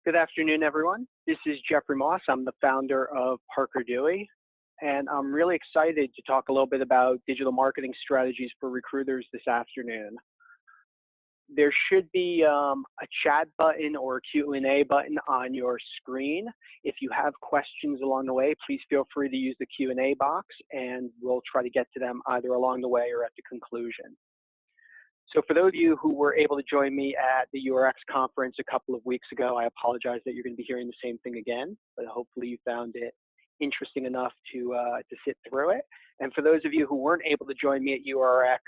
Good afternoon, everyone. This is Jeffrey Moss. I'm the founder of Parker Dewey, and I'm really excited to talk a little bit about digital marketing strategies for recruiters this afternoon. There should be a chat button or a Q&A button on your screen. If you have questions along the way, please feel free to use the Q&A box, and we'll try to get to them either along the way or at the conclusion. So for those of you who were able to join me at the URX conference a couple of weeks ago, I apologize that you're going to be hearing the same thing again, but hopefully you found it interesting enough to sit through it. And for those of you who weren't able to join me at URX,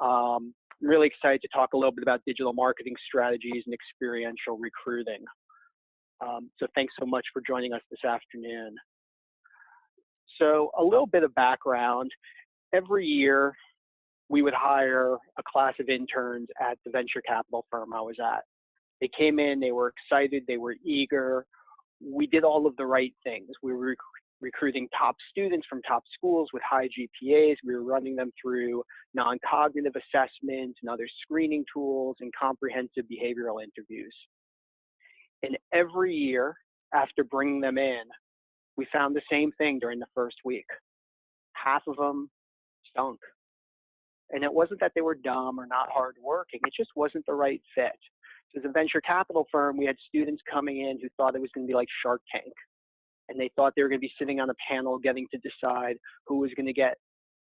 I'm really excited to talk a little bit about digital marketing strategies and experiential recruiting. So thanks so much for joining us this afternoon. So a little bit of background. Every year, we would hire a class of interns at the venture capital firm I was at. They came in, they were excited, they were eager. We did all of the right things. We were recruiting top students from top schools with high GPAs. We were running them through non-cognitive assessments and other screening tools and comprehensive behavioral interviews. And every year after bringing them in, we found the same thing during the first week. Half of them stunk. And it wasn't that they were dumb or not hardworking, it just wasn't the right fit. So as a venture capital firm, we had students coming in who thought it was going to be like Shark Tank. And they thought they were going to be sitting on a panel getting to decide who was going to get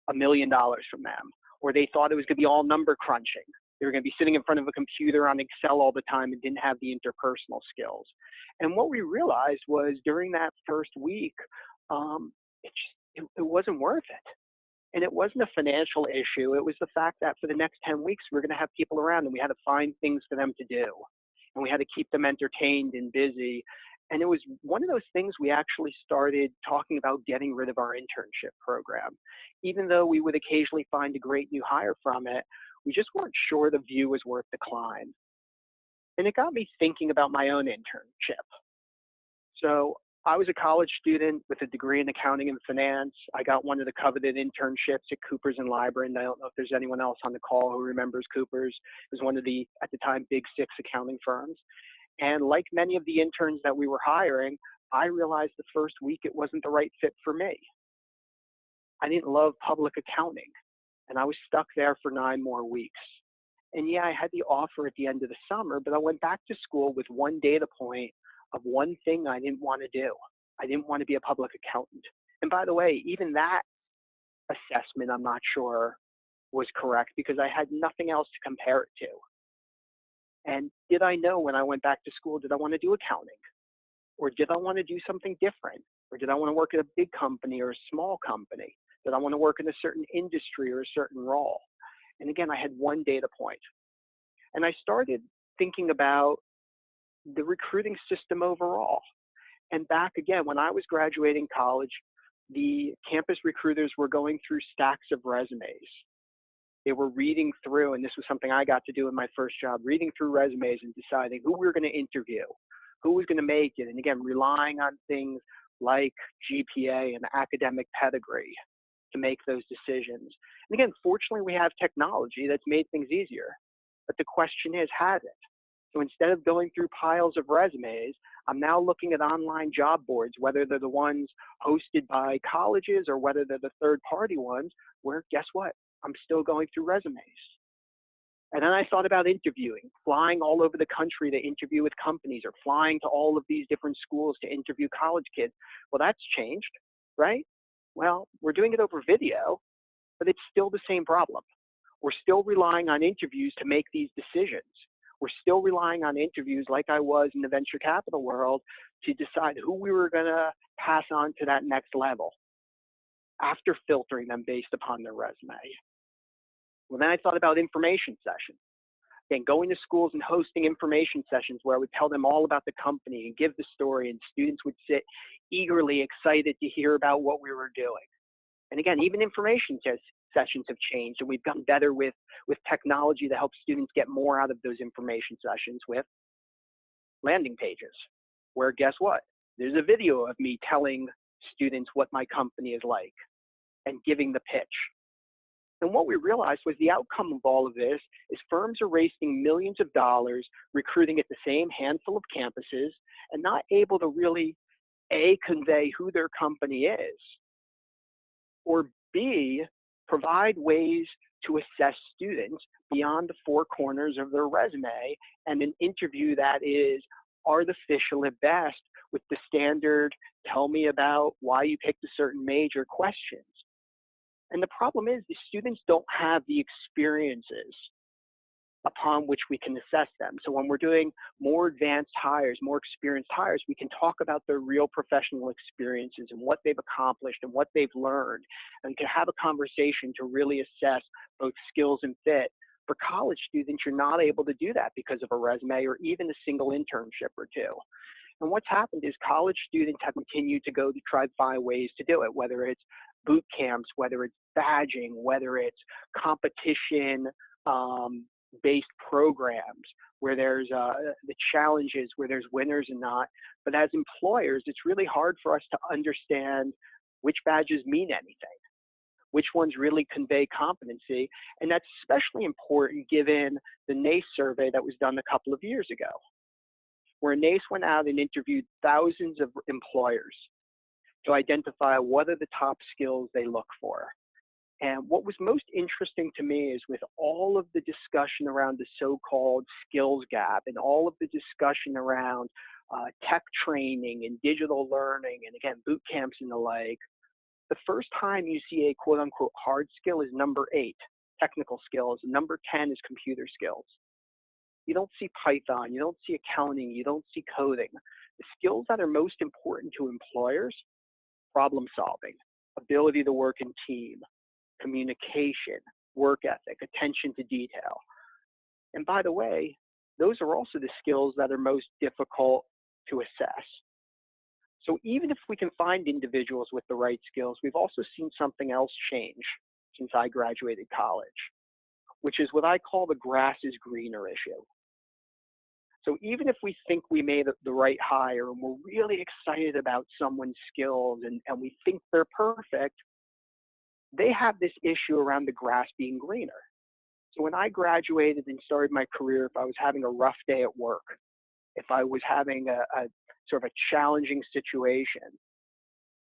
$1 million from them. Or they thought it was going to be all number crunching. They were going to be sitting in front of a computer on Excel all the time and didn't have the interpersonal skills. And what we realized was during that first week, it wasn't worth it. And it wasn't a financial issue. It was the fact that for the next 10 weeks, we were going to have people around and we had to find things for them to do. And we had to keep them entertained and busy. And it was one of those things we actually started talking about getting rid of our internship program. Even though we would occasionally find a great new hire from it, we just weren't sure the view was worth the climb. And it got me thinking about my own internship. So I was a college student with a degree in accounting and finance. I got one of the coveted internships at Coopers and Lybrand. I don't know if there's anyone else on the call who remembers Coopers. It was one of the, at the time, big 6 accounting firms. And like many of the interns that we were hiring, I realized the first week it wasn't the right fit for me. I didn't love public accounting, and I was stuck there for 9 more weeks. And yeah, I had the offer at the end of the summer, but I went back to school with one data point of one thing I didn't want to do. I didn't want to be a public accountant. And by the way, even that assessment, I'm not sure was correct because I had nothing else to compare it to. And did I know when I went back to school, did I want to do accounting? Or did I want to do something different? Or did I want to work at a big company or a small company? Did I want to work in a certain industry or a certain role? And again, I had one data point. And I started thinking about the recruiting system overall. And back again, when I was graduating college, the campus recruiters were going through stacks of resumes. They were reading through, and this was something I got to do in my first job, reading through resumes and deciding who we were going to interview, who was going to make it, and again, relying on things like GPA and academic pedigree to make those decisions. And again, fortunately, we have technology that's made things easier. But the question is, has it? So instead of going through piles of resumes, I'm now looking at online job boards, whether they're the ones hosted by colleges or whether they're the third-party ones, where guess what? I'm still going through resumes. And then I thought about interviewing, flying all over the country to interview with companies or flying to all of these different schools to interview college kids. Well, that's changed, right? Well, we're doing it over video, but it's still the same problem. We're still relying on interviews to make these decisions. We're still relying on interviews like I was in the venture capital world to decide who we were going to pass on to that next level after filtering them based upon their resume. Well, then I thought about information sessions. Again, going to schools and hosting information sessions where I would tell them all about the company and give the story, and students would sit eagerly excited to hear about what we were doing. And again, even information sessions have changed, and we've gotten better with technology to help students get more out of those information sessions with landing pages, where guess what? There's a video of me telling students what my company is like and giving the pitch. And what we realized was the outcome of all of this is firms are wasting millions of dollars recruiting at the same handful of campuses and not able to really, A, convey who their company is, or B, provide ways to assess students beyond the four corners of their resume and an interview that is artificial at best with the standard, tell me about why you picked a certain major questions. And the problem is the students don't have the experiences upon which we can assess them. So when we're doing more advanced hires, more experienced hires, we can talk about their real professional experiences and what they've accomplished and what they've learned, and can have a conversation to really assess both skills and fit. For college students, you're not able to do that because of a resume or even a single internship or two. And what's happened is college students have continued to go to try to find ways to do it, whether it's boot camps, whether it's badging, whether it's competition based programs where there's the challenges, where there's winners and not. But as employers, it's really hard for us to understand which badges mean anything, which ones really convey competency. And that's especially important given the NACE survey that was done a couple of years ago, where NACE went out and interviewed thousands of employers to identify what are the top skills they look for. And what was most interesting to me is with all of the discussion around the so-called skills gap and all of the discussion around tech training and digital learning and again, boot camps and the like, the first time you see a quote unquote hard skill is number 8, technical skills. Number 10 is computer skills. You don't see Python, you don't see accounting, you don't see coding. The skills that are most important to employers, problem solving, ability to work in team, communication, work ethic, attention to detail. And by the way, those are also the skills that are most difficult to assess. So even if we can find individuals with the right skills, we've also seen something else change since I graduated college, which is what I call the grass is greener issue. So even if we think we made the right hire and we're really excited about someone's skills and we think they're perfect, they have this issue around the grass being greener. So when I graduated and started my career, if I was having a rough day at work, if I was having a sort of a challenging situation,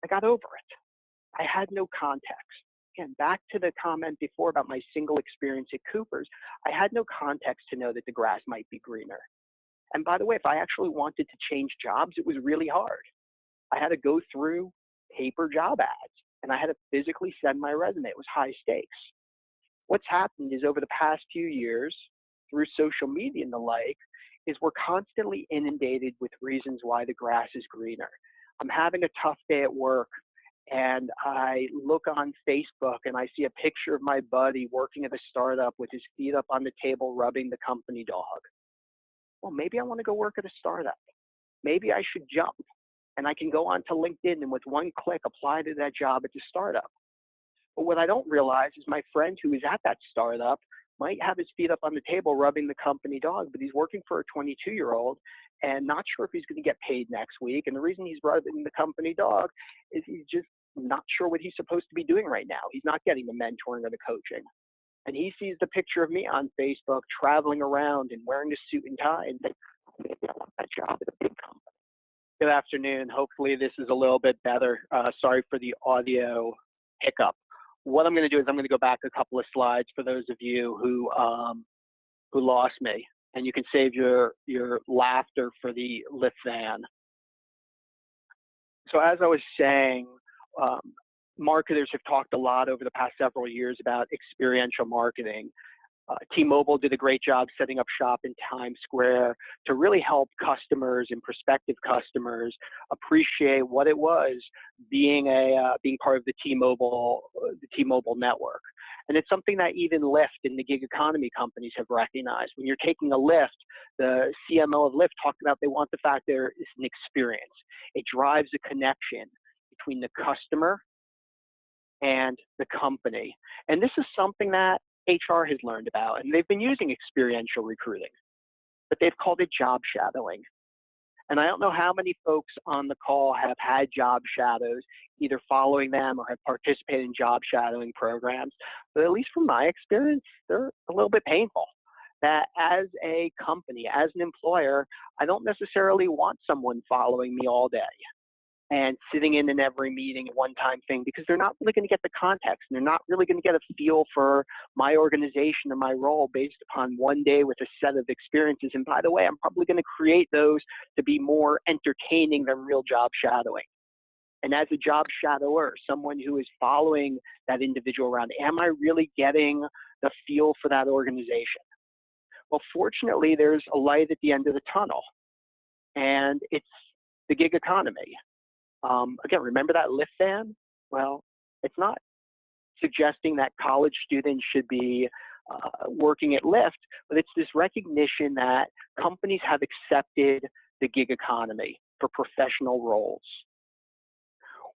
I got over it. I had no context. Again, back to the comment before about my single experience at Cooper's, I had no context to know that the grass might be greener. And by the way, if I actually wanted to change jobs, it was really hard. I had to go through paper job ads and I had to physically send my resume. It was high stakes. What's happened is over the past few years, through social media and the like, is we're constantly inundated with reasons why the grass is greener. I'm having a tough day at work and I look on Facebook and I see a picture of my buddy working at a startup with his feet up on the table rubbing the company dog. Well, maybe I want to go work at a startup. Maybe I should jump and I can go onto LinkedIn and with one click apply to that job at the startup. But what I don't realize is my friend who is at that startup might have his feet up on the table rubbing the company dog, but he's working for a 22-year-old and not sure if he's going to get paid next week. And the reason he's rubbing the company dog is he's just not sure what he's supposed to be doing right now. He's not getting the mentoring or the coaching. And he sees the picture of me on Facebook traveling around and wearing a suit and tie and thinks, maybe I want that job at a big company. Good afternoon. Hopefully this is a little bit better. Sorry for the audio hiccup. What I'm going to do is I'm going to go back a couple of slides for those of you who lost me, and you can save your laughter for the lift van. So as I was saying, marketers have talked a lot over the past several years about experiential marketing. T-Mobile did a great job setting up shop in Times Square to really help customers and prospective customers appreciate what it was being part of the T-Mobile network. And it's something that even Lyft and the gig economy companies have recognized. When you're taking a Lyft, the CMO of Lyft talked about they want the fact there is an experience. It drives a connection between the customer and the company. And this is something that HR has learned about, and they've been using experiential recruiting, but they've called it job shadowing. And I don't know how many folks on the call have had job shadows, either following them or have participated in job shadowing programs. But at least from my experience, they're a little bit painful. That as a company, as an employer, I don't necessarily want someone following me all day and sitting in every meeting, one-time thing, because they're not really going to get the context, and they're not really going to get a feel for my organization or my role based upon one day with a set of experiences. And by the way, I'm probably going to create those to be more entertaining than real job shadowing. And as a job shadower, someone who is following that individual around, am I really getting the feel for that organization? Well, fortunately, there's a light at the end of the tunnel, and it's the gig economy. Again, remember that Lyft van? Well, it's not suggesting that college students should be working at Lyft, but it's this recognition that companies have accepted the gig economy for professional roles.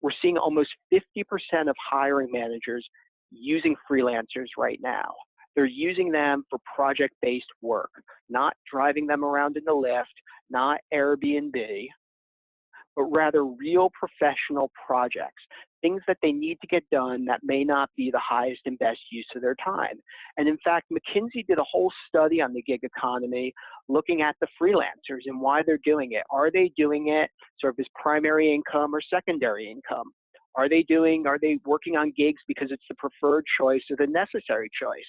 We're seeing almost 50% of hiring managers using freelancers right now. They're using them for project-based work, not driving them around in the Lyft, not Airbnb, but rather real professional projects, things that they need to get done that may not be the highest and best use of their time. And in fact, McKinsey did a whole study on the gig economy looking at the freelancers and why they're doing it. Are they doing it sort of as primary income or secondary income? Are they working on gigs because it's the preferred choice or the necessary choice?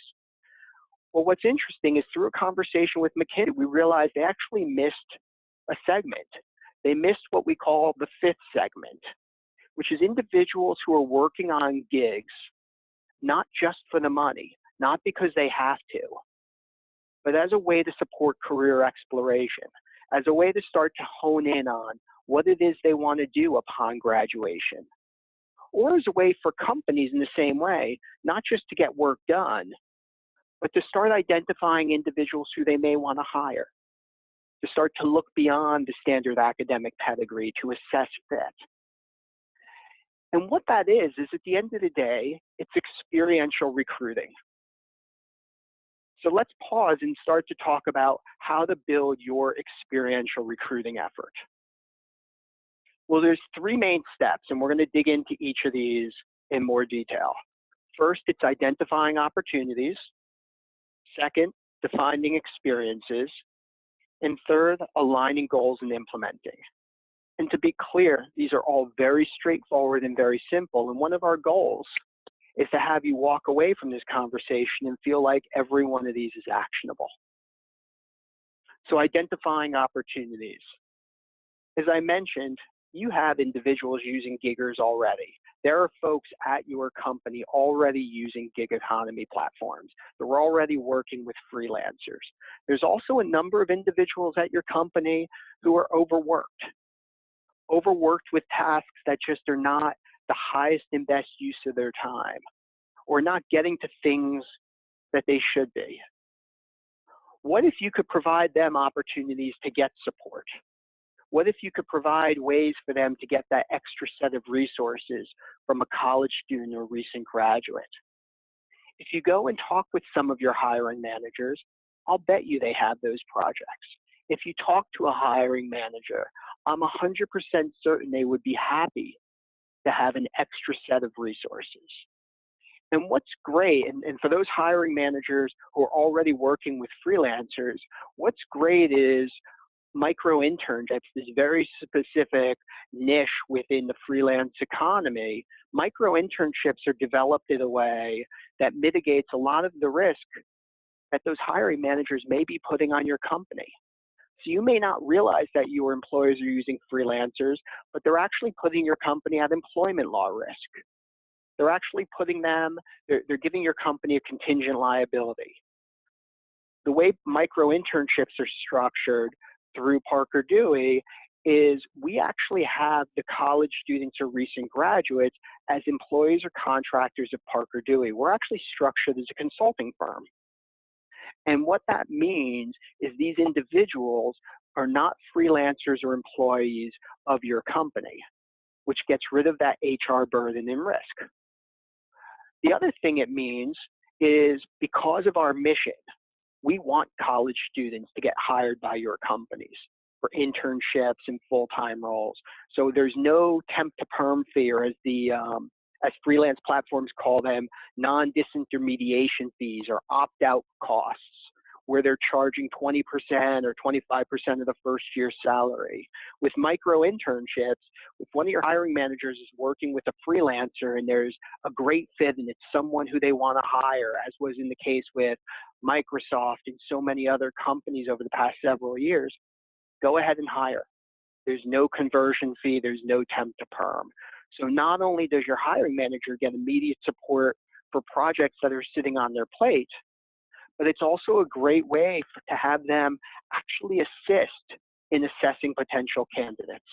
Well, what's interesting is through a conversation with McKinsey, we realized they actually missed a segment. They missed what we call the fifth segment, which is individuals who are working on gigs, not just for the money, not because they have to, but as a way to support career exploration, as a way to start to hone in on what it is they want to do upon graduation, or as a way for companies in the same way, not just to get work done, but to start identifying individuals who they may want to hire, to start to look beyond the standard academic pedigree to assess fit. And what that is at the end of the day, it's experiential recruiting. So let's pause and start to talk about how to build your experiential recruiting effort. Well, there's three main steps, and we're going to dig into each of these in more detail. First, it's identifying opportunities. Second, defining experiences. And third, aligning goals and implementing. And to be clear, these are all very straightforward and very simple. And one of our goals is to have you walk away from this conversation and feel like every one of these is actionable. So identifying opportunities. As I mentioned, you have individuals using giggers already. There are folks at your company already using gig economy platforms. They're already working with freelancers. There's also a number of individuals at your company who are overworked with tasks that just are not the highest and best use of their time, or not getting to things that they should be. What if you could provide them opportunities to get support? What if you could provide ways for them to get that extra set of resources from a college student or recent graduate? If you go and talk with some of your hiring managers, I'll bet you they have those projects. If you talk to a hiring manager, I'm 100% certain they would be happy to have an extra set of resources. And what's great, and for those hiring managers who are already working with freelancers, what's great is micro internships, this very specific niche within the freelance economy. Micro internships are developed in a way that mitigates a lot of the risk that those hiring managers may be putting on your company. So you may not realize that your employers are using freelancers, but they're actually putting your company at employment law risk. They're actually they're giving your company a contingent liability. The way micro internships are structured through Parker Dewey is we actually have the college students or recent graduates as employees or contractors of Parker Dewey. We're actually structured as a consulting firm. And what that means is these individuals are not freelancers or employees of your company, which gets rid of that HR burden and risk. The other thing it means is because of our mission, we want college students to get hired by your companies. for internships and full-time roles. So there's no temp to perm fee, or as freelance platforms call them, non-disintermediation fees or opt-out costs, where they're charging 20% or 25% of the first year's salary. With micro internships, if one of your hiring managers is working with a freelancer and there's a great fit and it's someone who they want to hire, as was in the case with Microsoft and so many other companies over the past several years, go ahead and hire. There's no conversion fee, there's no temp to perm. So not only does your hiring manager get immediate support for projects that are sitting on their plate, but it's also a great way to have them actually assist in assessing potential candidates.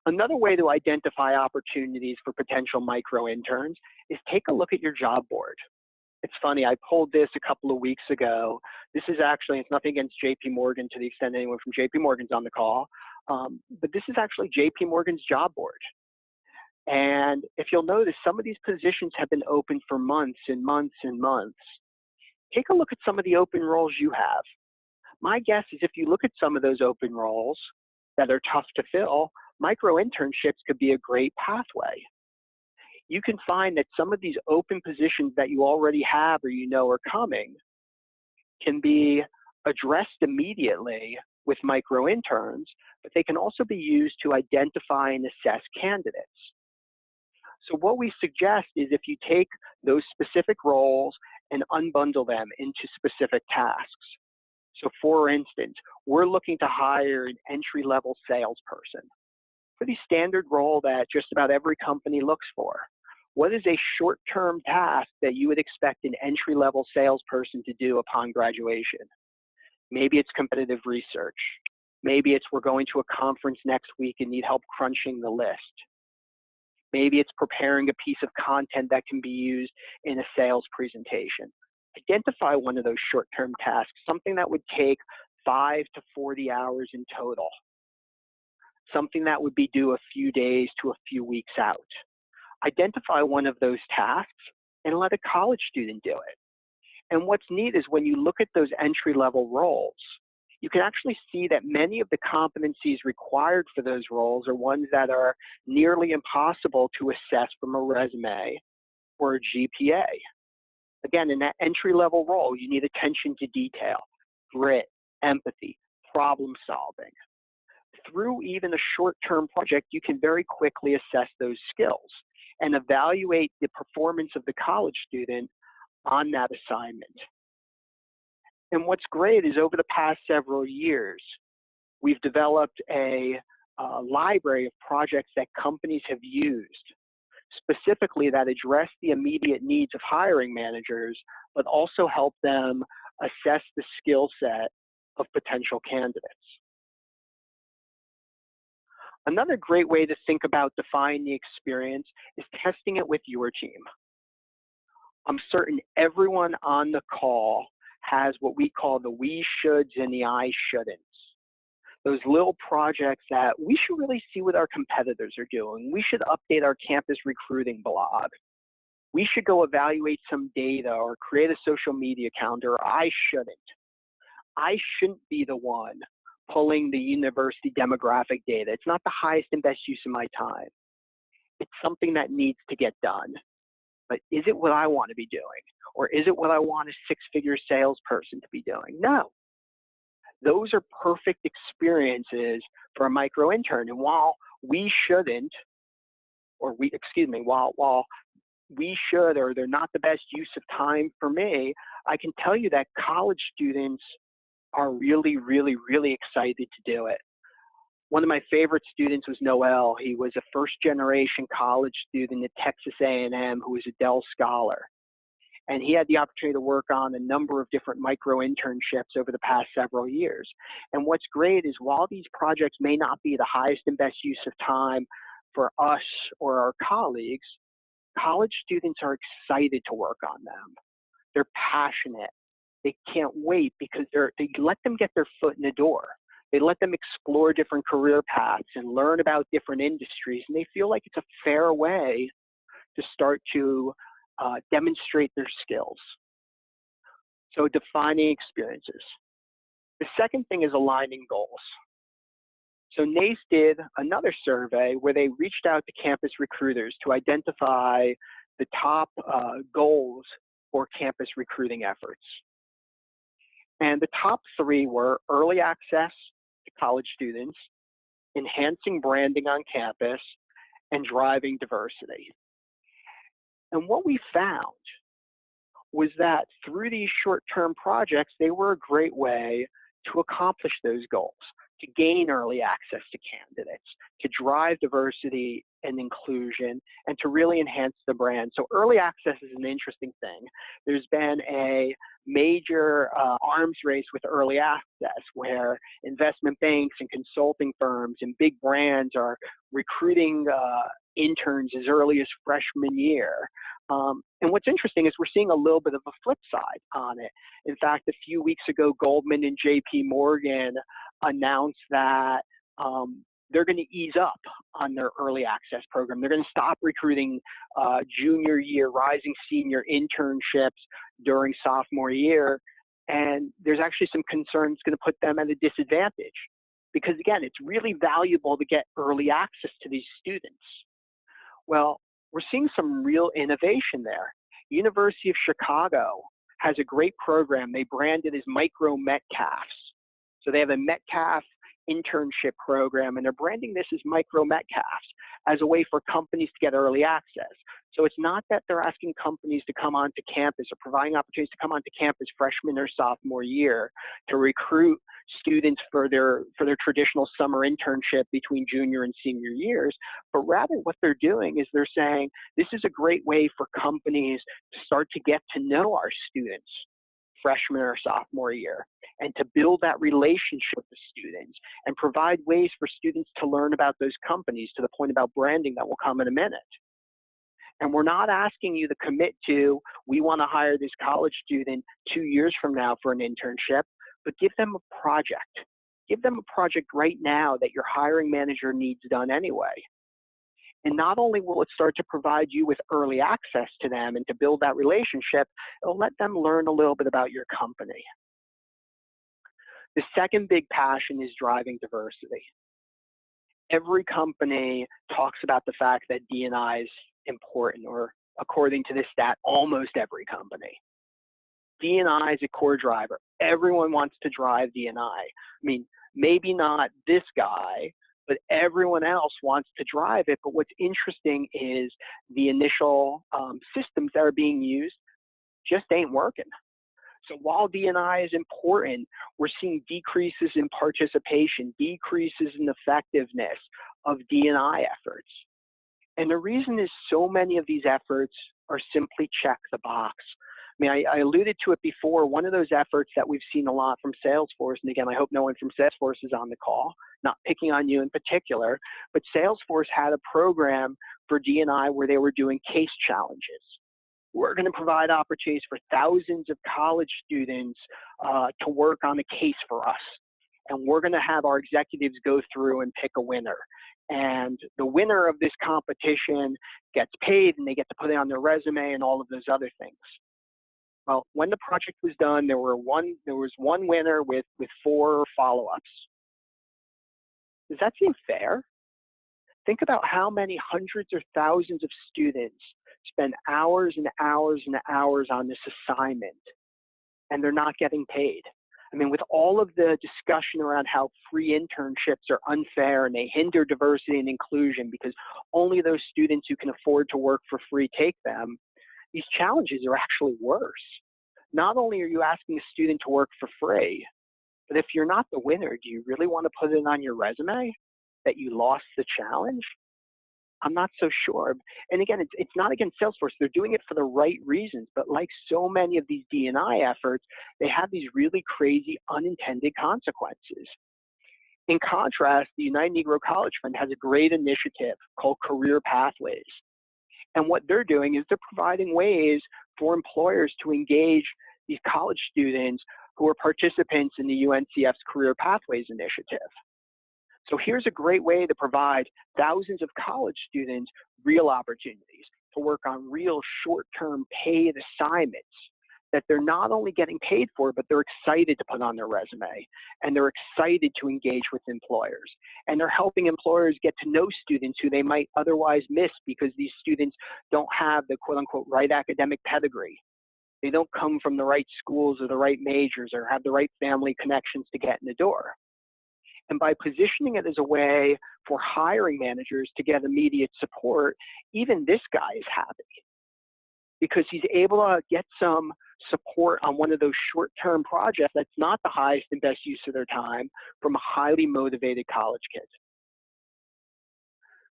Another way to identify opportunities for potential micro interns is take a look at your job board. It's funny, I pulled this a couple of weeks ago. This is actually, it's nothing against JP Morgan to the extent anyone from JP Morgan's on the call, but this is actually JP Morgan's job board. And if you'll notice, some of these positions have been open for months and months and months. Take a look at some of the open roles you have. My guess is if you look at some of those open roles that are tough to fill, micro internships could be a great pathway. You can find that some of these open positions that you already have or you know are coming can be addressed immediately with micro interns, but they can also be used to identify and assess candidates. So what we suggest is if you take those specific roles and unbundle them into specific tasks. So for instance, we're looking to hire an entry-level salesperson. Pretty standard role that just about every company looks for. What is a short-term task that you would expect an entry-level salesperson to do upon graduation? Maybe it's competitive research. Maybe it's we're going to a conference next week and need help crunching the list. Maybe it's preparing a piece of content that can be used in a sales presentation. Identify one of those short-term tasks, something that would take 5 to 40 hours in total. Something that would be due a few days to a few weeks out. Identify one of those tasks and let a college student do it. And what's neat is when you look at those entry-level roles, you can actually see that many of the competencies required for those roles are ones that are nearly impossible to assess from a resume or a GPA. Again, in that entry-level role, you need attention to detail, grit, empathy, problem solving. Through even a short-term project, you can very quickly assess those skills and evaluate the performance of the college student on that assignment. And what's great is over the past several years, we've developed a library of projects that companies have used, specifically that address the immediate needs of hiring managers, but also help them assess the skill set of potential candidates. Another great way to think about defining the experience is testing it with your team. I'm certain everyone on the call has what we call the we shoulds and the I shouldn'ts. Those little projects that we should really see what our competitors are doing. We should update our campus recruiting blog. We should go evaluate some data or create a social media calendar. I shouldn't. I shouldn't be the one pulling the university demographic data. It's not the highest and best use of my time. It's something that needs to get done. But is it what I want to be doing? Or is it what I want a six-figure salesperson to be doing? No. Those are perfect experiences for a micro intern. And while we shouldn't, or while we should, or they're not the best use of time for me, I can tell you that college students are really, really, really excited to do it. One of my favorite students was Noel. He was a first-generation college student at Texas A&M who was a Dell Scholar. And he had the opportunity to work on a number of different micro internships over the past several years. And what's great is while these projects may not be the highest and best use of time for us or our colleagues, college students are excited to work on them. They're passionate. They can't wait because they let them get their foot in the door. They let them explore different career paths and learn about different industries. And they feel like it's a fair way to start to demonstrate their skills. So defining experiences. The second thing is aligning goals. So NACE did another survey where they reached out to campus recruiters to identify the top goals for campus recruiting efforts. And the top three were early access to college students, enhancing branding on campus, and driving diversity. And what we found was that through these short-term projects, they were a great way to accomplish those goals, to gain early access to candidates, to drive diversity and inclusion, and to really enhance the brand. So early access is an interesting thing. There's been a major arms race with early access where investment banks and consulting firms and big brands are recruiting interns as early as freshman year. And what's interesting is we're seeing a little bit of a flip side on it. In fact, a few weeks ago, Goldman and JP Morgan announced that they're going to ease up on their early access program. They're going to stop recruiting junior year, rising senior internships during sophomore year. And there's actually some concerns going to put them at a disadvantage. Because again, it's really valuable to get early access to these students. Well, we're seeing some real innovation there. University of Chicago has a great program. They brand it as micro Metcalfs. So they have a Metcalf internship program, and they're branding this as micro Metcalfs as a way for companies to get early access. So it's not that they're asking companies to come onto campus or providing opportunities to come onto campus freshman or sophomore year to recruit students for their traditional summer internship between junior and senior years, but rather what they're doing is they're saying this is a great way for companies to start to get to know our students freshman or sophomore year, and to build that relationship with the students and provide ways for students to learn about those companies, to the point about branding that will come in a minute. And we're not asking you to commit to, we want to hire this college student 2 years from now for an internship, but give them a project. Give them a project right now that your hiring manager needs done anyway. And not only will it start to provide you with early access to them and to build that relationship, it'll let them learn a little bit about your company. The second big passion is driving diversity. Every company talks about the fact that D&I is important, or according to this stat, almost every company. D&I is a core driver. Everyone wants to drive D&I. I mean, maybe not this guy, but everyone else wants to drive it. But what's interesting is the initial systems that are being used just ain't working. So while D&I is important, we're seeing decreases in participation, decreases in effectiveness of D&I efforts. And the reason is so many of these efforts are simply check the box. I mean, I alluded to it before. One of those efforts that we've seen a lot from Salesforce, and again, I hope no one from Salesforce is on the call, not picking on you in particular, but Salesforce had a program for D&I where they were doing case challenges. We're going to provide opportunities for thousands of college students to work on a case for us. And we're going to have our executives go through and pick a winner. And the winner of this competition gets paid, and they get to put it on their resume and all of those other things. Well, when the project was done, there was one winner with 4 follow-ups. Does that seem fair? Think about how many hundreds or thousands of students spend hours and hours and hours on this assignment, and they're not getting paid. I mean, with all of the discussion around how free internships are unfair and they hinder diversity and inclusion because only those students who can afford to work for free take them, these challenges are actually worse. Not only are you asking a student to work for free, but if you're not the winner, do you really want to put it on your resume that you lost the challenge? I'm not so sure. And again, it's not against Salesforce. They're doing it for the right reasons. But like so many of these D&I efforts, they have these really crazy unintended consequences. In contrast, the United Negro College Fund has a great initiative called Career Pathways. And what they're doing is they're providing ways for employers to engage these college students who are participants in the UNCF's Career Pathways initiative. So here's a great way to provide thousands of college students real opportunities to work on real short-term paid assignments that they're not only getting paid for, but they're excited to put on their resume, and they're excited to engage with employers. And they're helping employers get to know students who they might otherwise miss because these students don't have the quote unquote right academic pedigree. They don't come from the right schools or the right majors or have the right family connections to get in the door. And by positioning it as a way for hiring managers to get immediate support, even this guy is happy because he's able to get some support on one of those short-term projects that's not the highest and best use of their time from a highly motivated college kid.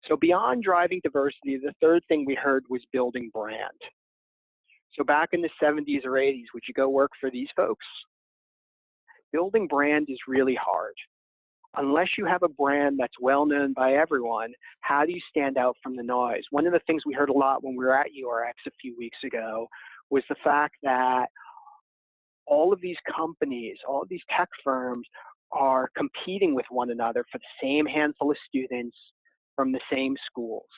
So beyond driving diversity, the third thing we heard was building brand. So back in the 70s or 80s, would you go work for these folks? Building brand is really hard. Unless you have a brand that's well known by everyone, how do you stand out from the noise? One of the things we heard a lot when we were at URX a few weeks ago was the fact that all of these companies, all of these tech firms are competing with one another for the same handful of students from the same schools.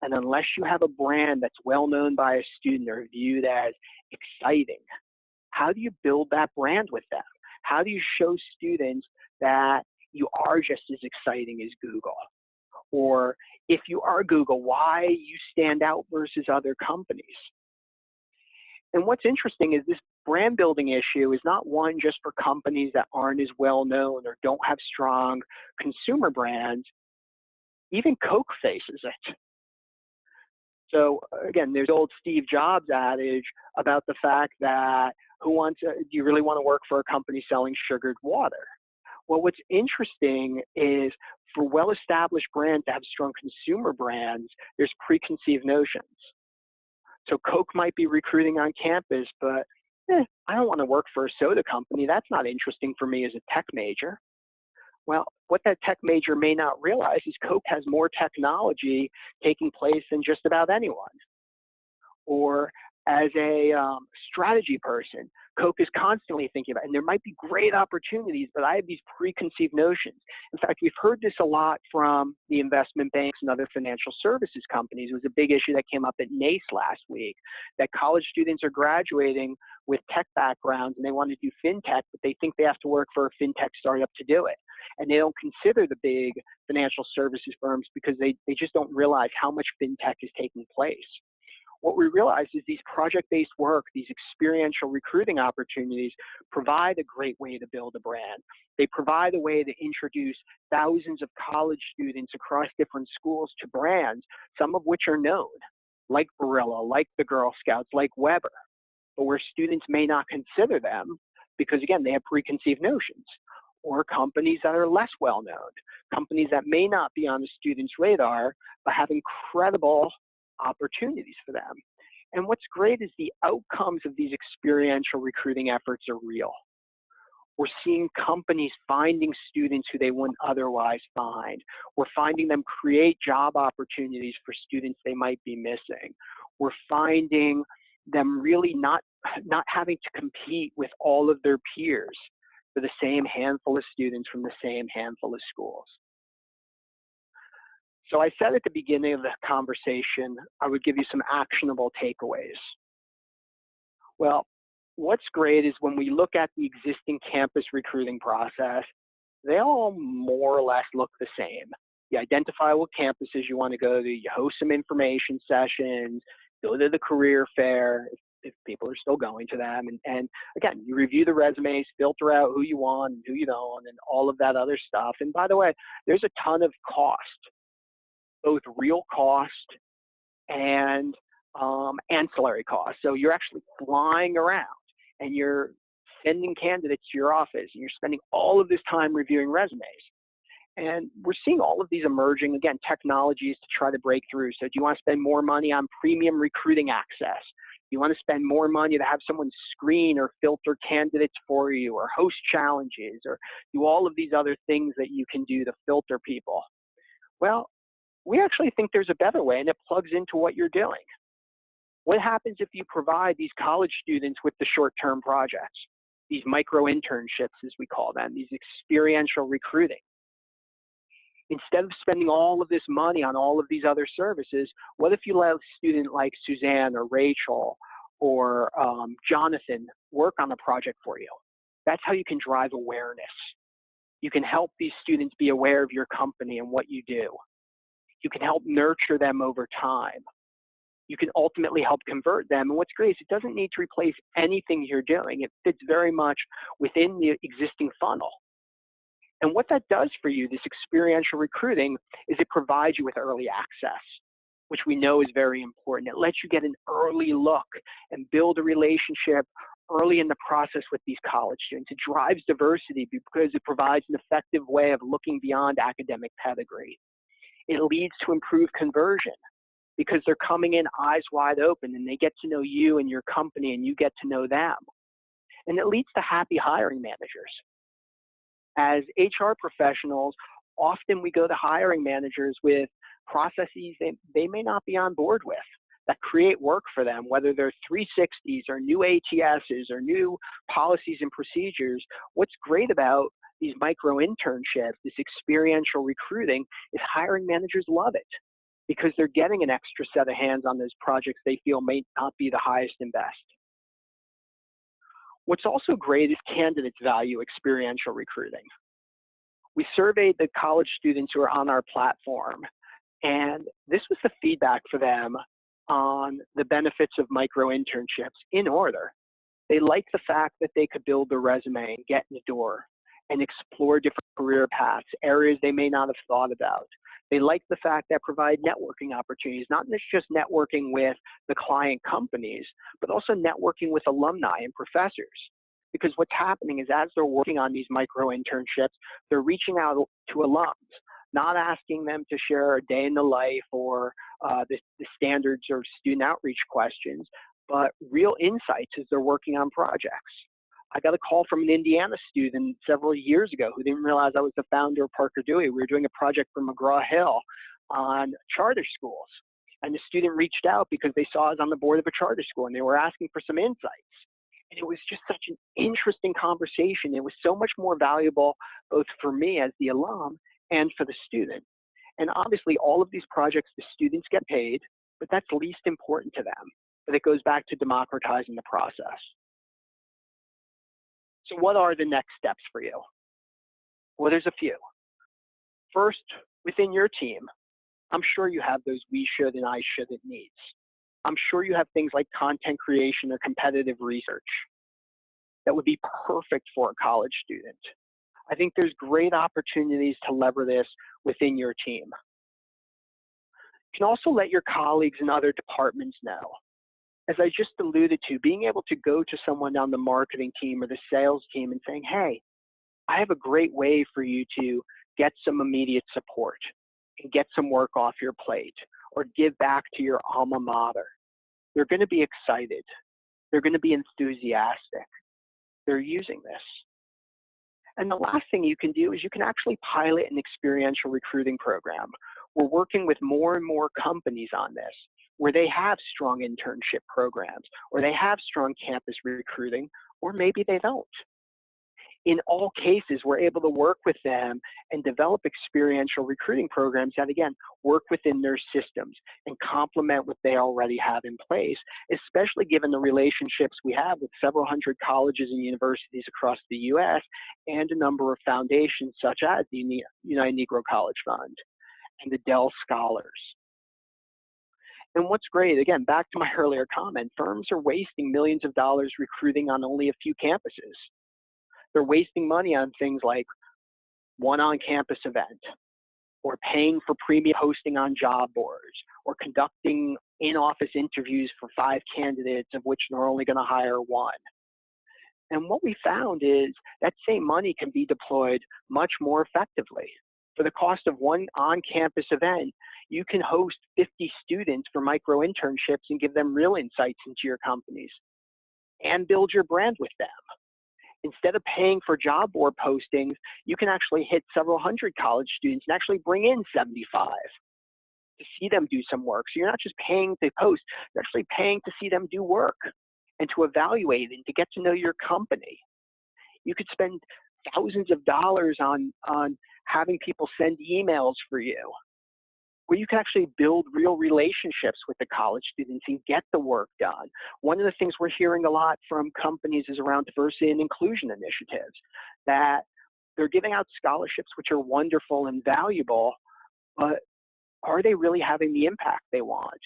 And unless you have a brand that's well known by a student or viewed as exciting, how do you build that brand with them? How do you show students that you are just as exciting as Google? Or if you are Google, why you stand out versus other companies? And what's interesting is this brand building issue is not one just for companies that aren't as well known or don't have strong consumer brands. Even Coke faces it. So again, there's old Steve Jobs adage about the fact that do you really want to work for a company selling sugared water? Well, what's interesting is for well-established brands to have strong consumer brands, there's preconceived notions. So Coke might be recruiting on campus, but I don't want to work for a soda company. That's not interesting for me as a tech major. Well, what that tech major may not realize is Coke has more technology taking place than just about anyone. Or as a strategy person, Coke is constantly thinking about, and there might be great opportunities, but I have these preconceived notions. In fact, we've heard this a lot from the investment banks and other financial services companies. It was a big issue that came up at NACE last week, that college students are graduating with tech backgrounds and they want to do fintech, but they think they have to work for a fintech startup to do it. And they don't consider the big financial services firms because they just don't realize how much fintech is taking place. What we realize is these project-based work, these experiential recruiting opportunities provide a great way to build a brand. They provide a way to introduce thousands of college students across different schools to brands, some of which are known, like Barilla, like the Girl Scouts, like Weber, but where students may not consider them because, again, they have preconceived notions. Or companies that are less well-known, companies that may not be on the student's radar, but have incredible opportunities for them. And what's great is the outcomes of these experiential recruiting efforts are real. We're seeing companies finding students who they wouldn't otherwise find. We're finding them create job opportunities for students they might be missing. We're finding them really not having to compete with all of their peers for the same handful of students from the same handful of schools. So I said at the beginning of the conversation, I would give you some actionable takeaways. Well, what's great is when we look at the existing campus recruiting process, they all more or less look the same. You identify what campuses you want to go to, you host some information sessions, go to the career fair, if people are still going to them. And again, you review the resumes, filter out who you want and who you don't, and all of that other stuff. And by the way, there's a ton of cost, both real cost and ancillary costs. So you're actually flying around and you're sending candidates to your office and you're spending all of this time reviewing resumes. And we're seeing all of these emerging, again, technologies to try to break through. So do you want to spend more money on premium recruiting access? Do you want to spend more money to have someone screen or filter candidates for you or host challenges or do all of these other things that you can do to filter people? Well, we actually think there's a better way and it plugs into what you're doing. What happens if you provide these college students with the short-term projects, these micro internships as we call them, these experiential recruiting? Instead of spending all of this money on all of these other services, what if you let a student like Suzanne or Rachel or Jonathan work on a project for you. That's how you can drive awareness. You can help these students be aware of your company and what you do. You can help nurture them over time. You can ultimately help convert them. And what's great is it doesn't need to replace anything you're doing. It fits very much within the existing funnel. And what that does for you, this experiential recruiting, is it provides you with early access, which we know is very important. It lets you get an early look and build a relationship early in the process with these college students. It drives diversity because it provides an effective way of looking beyond academic pedigree. It leads to improved conversion because they're coming in eyes wide open and they get to know you and your company and you get to know them. And it leads to happy hiring managers. As HR professionals, often we go to hiring managers with processes they may not be on board with that create work for them, whether they're 360s or new ATSs or new policies and procedures. What's great about these micro internships, this experiential recruiting, is hiring managers love it because they're getting an extra set of hands on those projects they feel may not be the highest and best. What's also great is candidates value experiential recruiting. We surveyed the college students who are on our platform, and this was the feedback for them on the benefits of micro internships in order. They liked the fact that they could build their resume and get in the door and explore different career paths, areas they may not have thought about. They like the fact that provide networking opportunities, not just networking with the client companies, but also networking with alumni and professors. Because what's happening is as they're working on these micro internships, they're reaching out to alums, not asking them to share a day in the life or the standards or student outreach questions, but real insights as they're working on projects. I got a call from an Indiana student several years ago who didn't realize I was the founder of Parker Dewey. We were doing a project for McGraw-Hill on charter schools. And the student reached out because they saw us on the board of a charter school and they were asking for some insights. And it was just such an interesting conversation. It was so much more valuable both for me as the alum and for the student. And obviously all of these projects, the students get paid, but that's least important to them. But it goes back to democratizing the process. So what are the next steps for you? Well, there's a few. First, within your team, I'm sure you have those we should and I shouldn't needs. I'm sure you have things like content creation or competitive research that would be perfect for a college student. I think there's great opportunities to lever this within your team. You can also let your colleagues in other departments know. As I just alluded to, being able to go to someone on the marketing team or the sales team and saying, hey, I have a great way for you to get some immediate support and get some work off your plate or give back to your alma mater. They're going to be excited. They're going to be enthusiastic. They're using this. And the last thing you can do is you can actually pilot an experiential recruiting program. We're working with more and more companies on this, where they have strong internship programs, or they have strong campus recruiting, or maybe they don't. In all cases, we're able to work with them and develop experiential recruiting programs that, again, work within their systems and complement what they already have in place, especially given the relationships we have with several hundred colleges and universities across the U.S. and a number of foundations such as the United Negro College Fund and the Dell Scholars. And what's great, again, back to my earlier comment, firms are wasting millions of dollars recruiting on only a few campuses. They're wasting money on things like one on-campus event, or paying for premium posting on job boards, or conducting in-office interviews for 5 candidates, of which they're only going to hire 1. And what we found is that same money can be deployed much more effectively. For the cost of one on-campus event, you can host 50 students for micro internships and give them real insights into your companies and build your brand with them. Instead of paying for job board postings, you can actually hit several hundred college students and actually bring in 75 to see them do some work. So you're not just paying to post, you're actually paying to see them do work and to evaluate and to get to know your company. You could spend thousands of dollars on having people send emails for you where you can actually build real relationships with the college students and get the work done. One of the things we're hearing a lot from companies is around diversity and inclusion initiatives, that they're giving out scholarships, which are wonderful and valuable, but are they really having the impact they want?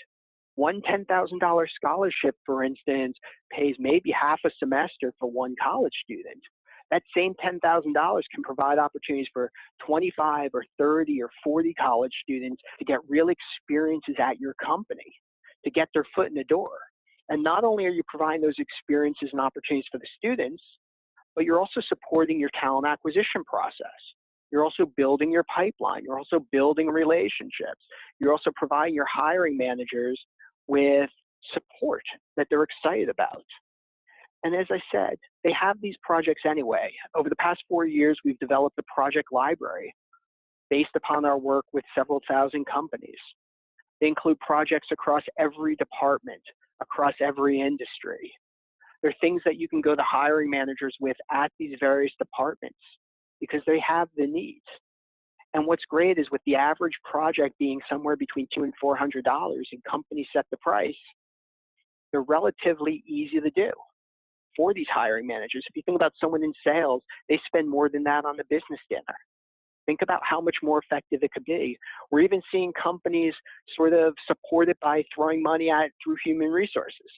One $10,000 scholarship, for instance, pays maybe half a semester for one college student. That same $10,000 can provide opportunities for 25 or 30 or 40 college students to get real experiences at your company, to get their foot in the door. And not only are you providing those experiences and opportunities for the students, but you're also supporting your talent acquisition process. You're also building your pipeline. You're also building relationships. You're also providing your hiring managers with support that they're excited about. And as I said, they have these projects anyway. Over the past 4 years, we've developed a project library based upon our work with several thousand companies. They include projects across every department, across every industry. They're things that you can go to hiring managers with at these various departments because they have the needs. And what's great is with the average project being somewhere between $200 and $400 and companies set the price, they're relatively easy to do for these hiring managers. If you think about someone in sales, they spend more than that on a business dinner. Think about how much more effective it could be. We're even seeing companies sort of support it by throwing money at it through human resources,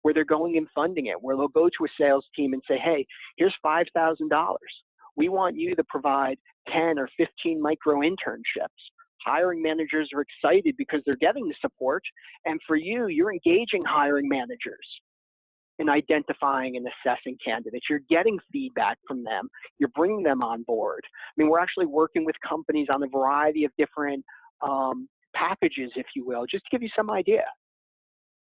where they're going and funding it, where they'll go to a sales team and say, hey, here's $5,000. We want you to provide 10 or 15 micro internships. Hiring managers are excited because they're getting the support. And for you, you're engaging hiring managers in identifying and assessing candidates. You're getting feedback from them. You're bringing them on board. I mean, we're actually working with companies on a variety of different packages, if you will, just to give you some idea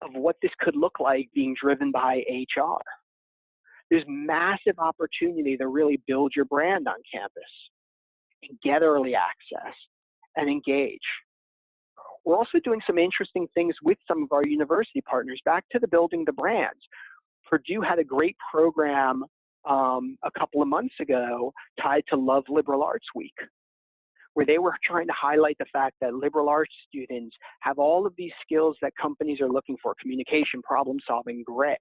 of what this could look like being driven by HR. There's massive opportunity to really build your brand on campus and get early access and engage. We're also doing some interesting things with some of our university partners. Back to the building the brands. Purdue had a great program a couple of months ago tied to Love Liberal Arts Week, where they were trying to highlight the fact that liberal arts students have all of these skills that companies are looking for: communication, problem solving, grit.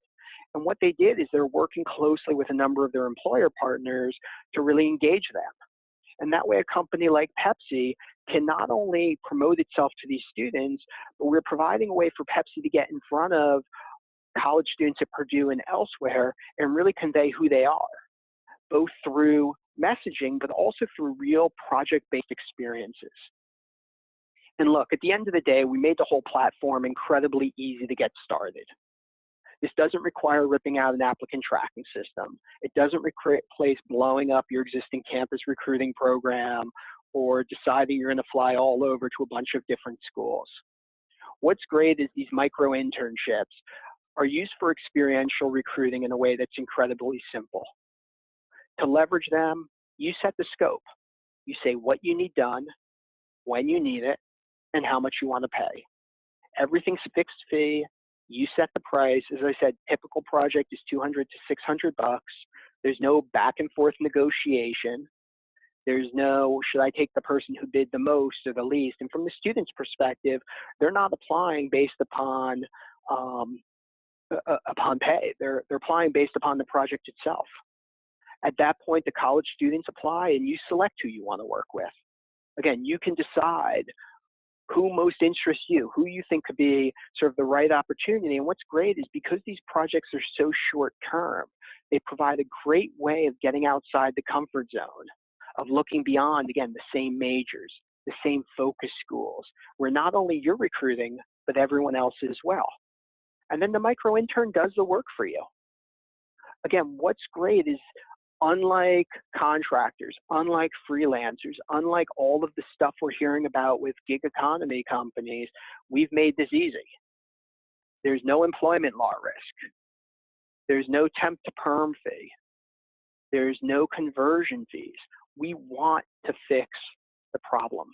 And what they did is they're working closely with a number of their employer partners to really engage them. And that way a company like Pepsi can not only promote itself to these students, but we're providing a way for Pepsi to get in front of college students at Purdue and elsewhere and really convey who they are, both through messaging, but also through real project-based experiences. And look, at the end of the day, we made the whole platform incredibly easy to get started. This doesn't require ripping out an applicant tracking system. It doesn't replace blowing up your existing campus recruiting program or deciding you're going to fly all over to a bunch of different schools. What's great is these micro internships are used for experiential recruiting in a way that's incredibly simple. To leverage them, you set the scope. You say what you need done, when you need it, and how much you want to pay. Everything's fixed fee. You set the price. As I said, typical project is $200 to $600. There's no back and forth negotiation. There's no, should I take the person who bid the most or the least? And from the student's perspective, they're not applying based upon pay. They're applying based upon the project itself. At that point, the college students apply and you select who you want to work with. Again, you can decide who most interests you, who you think could be sort of the right opportunity. And what's great is because these projects are so short term, they provide a great way of getting outside the comfort zone, of looking beyond, again, the same majors, the same focus schools, where not only you're recruiting, but everyone else as well. And then the micro intern does the work for you. Again, what's great is unlike contractors, unlike freelancers, unlike all of the stuff we're hearing about with gig economy companies, we've made this easy. There's no employment law risk. There's no temp to perm fee. There's no conversion fees. We want to fix the problem.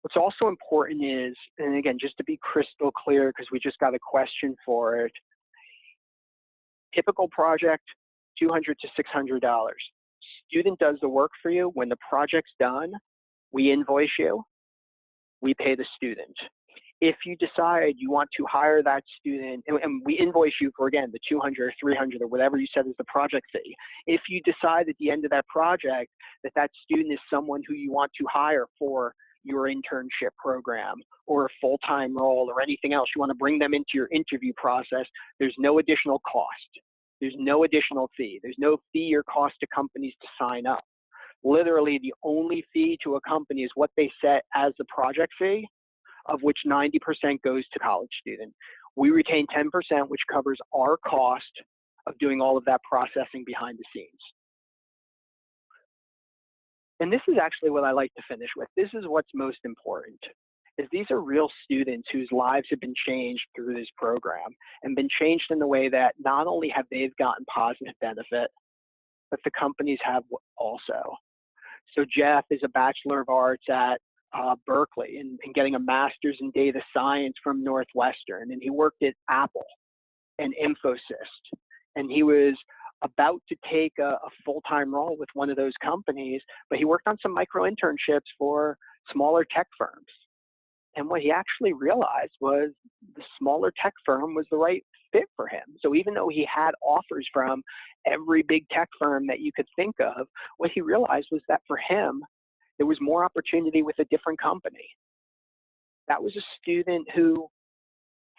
What's also important is, and again, just to be crystal clear, because we just got a question for it, typical project, $200 to $600. Student does the work for you. When the project's done, we invoice you. we pay the student. If you decide you want to hire that student, and we invoice you for, again, the 200 or 300 or whatever you said is the project fee. If you decide at the end of that project that that student is someone who you want to hire for your internship program or a full-time role or anything else, you want to bring them into your interview process, there's no additional cost. There's no additional fee. There's no fee or cost to companies to sign up. Literally, the only fee to a company is what they set as the project fee, of which 90% goes to college student. We retain 10%, which covers our cost of doing all of that processing behind the scenes. And this is actually what I like to finish with. This is what's most important, is these are real students whose lives have been changed through this program and been changed in the way that not only have they gotten positive benefit, but the companies have also. So Jeff is a Bachelor of Arts at Berkeley and getting a master's in data science from Northwestern, and he worked at Apple and Infosys, and he was about to take a full-time role with one of those companies, but he worked on some micro internships for smaller tech firms. And what he actually realized was the smaller tech firm was the right fit for him. So even though he had offers from every big tech firm that you could think of, what he realized was that for him, there was more opportunity with a different company. That was a student who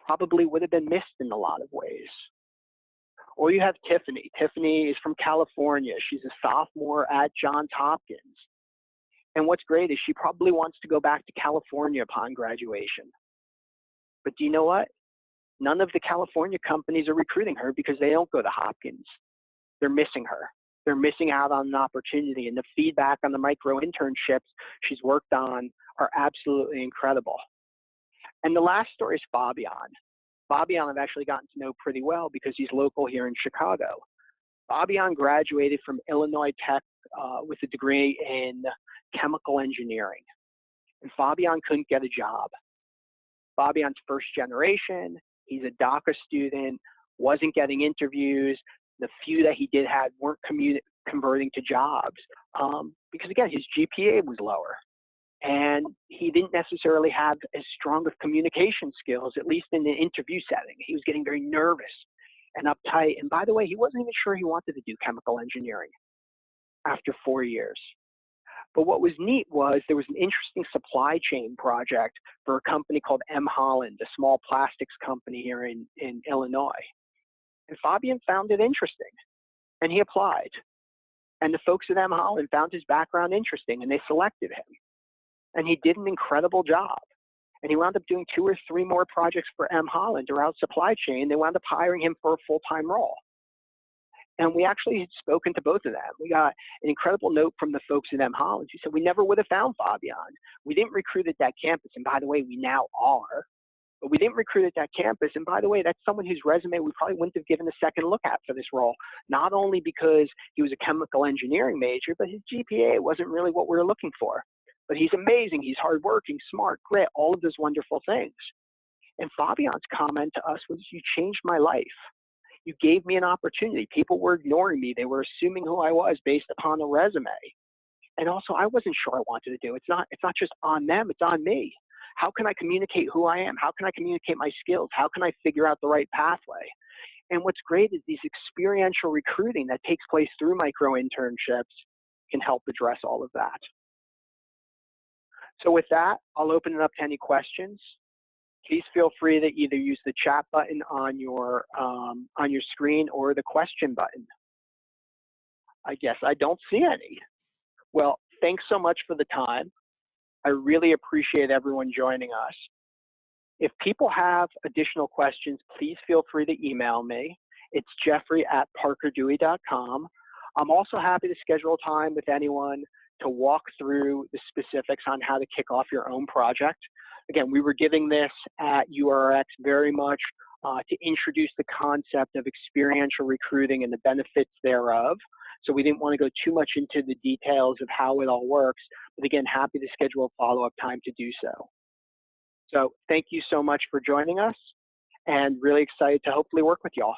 probably would have been missed in a lot of ways. Or you have Tiffany. Tiffany is from California. She's a sophomore at Johns Hopkins. And what's great is she probably wants to go back to California upon graduation. But do you know what? None of the California companies are recruiting her because they don't go to Hopkins. They're missing her. They're missing out on an opportunity. And the feedback on the micro internships she's worked on are absolutely incredible. And the last story is Fabian. Fabian I've actually gotten to know pretty well because he's local here in Chicago. Fabian graduated from Illinois Tech with a degree in chemical engineering. And Fabian couldn't get a job. Fabian's first generation, he's a DACA student, wasn't getting interviews. The few that he did have weren't converting to jobs because, again, his GPA was lower. And he didn't necessarily have as strong of communication skills, at least in the interview setting. He was getting very nervous and uptight. And by the way, he wasn't even sure he wanted to do chemical engineering after 4 years. But what was neat was there was an interesting supply chain project for a company called M. Holland, a small plastics company here in Illinois. And Fabian found it interesting, and he applied. And the folks at M. Holland found his background interesting, and they selected him. And he did an incredible job. And he wound up doing 2 or 3 more projects for M. Holland around supply chain. They wound up hiring him for a full-time role. And we actually had spoken to both of them. We got an incredible note from the folks at M. Holland who said, we never would have found Fabian. We didn't recruit at that campus. And by the way, we now are. But we didn't recruit at that campus. And by the way, that's someone whose resume we probably wouldn't have given a second look at for this role, not only because he was a chemical engineering major, but his GPA wasn't really what we were looking for. But he's amazing. He's hardworking, smart, grit, all of those wonderful things. And Fabian's comment to us was, you changed my life. You gave me an opportunity. People were ignoring me. They were assuming who I was based upon a resume. And also, I wasn't sure I wanted to do. It's not just on them, it's on me. How can I communicate who I am? How can I communicate my skills? How can I figure out the right pathway? And what's great is these experiential recruiting that takes place through micro internships can help address all of that. So with that, I'll open it up to any questions. Please feel free to either use the chat button on your screen or the question button. I guess I don't see any. Well, thanks so much for the time. I really appreciate everyone joining us. If people have additional questions, please feel free to email me. It's jeffrey@parkerdewey.com. I'm also happy to schedule time with anyone to walk through the specifics on how to kick off your own project. Again, we were giving this at URX very much to introduce the concept of experiential recruiting and the benefits thereof. So we didn't want to go too much into the details of how it all works, but again, happy to schedule a follow-up time to do so. So thank you so much for joining us, and really excited to hopefully work with y'all.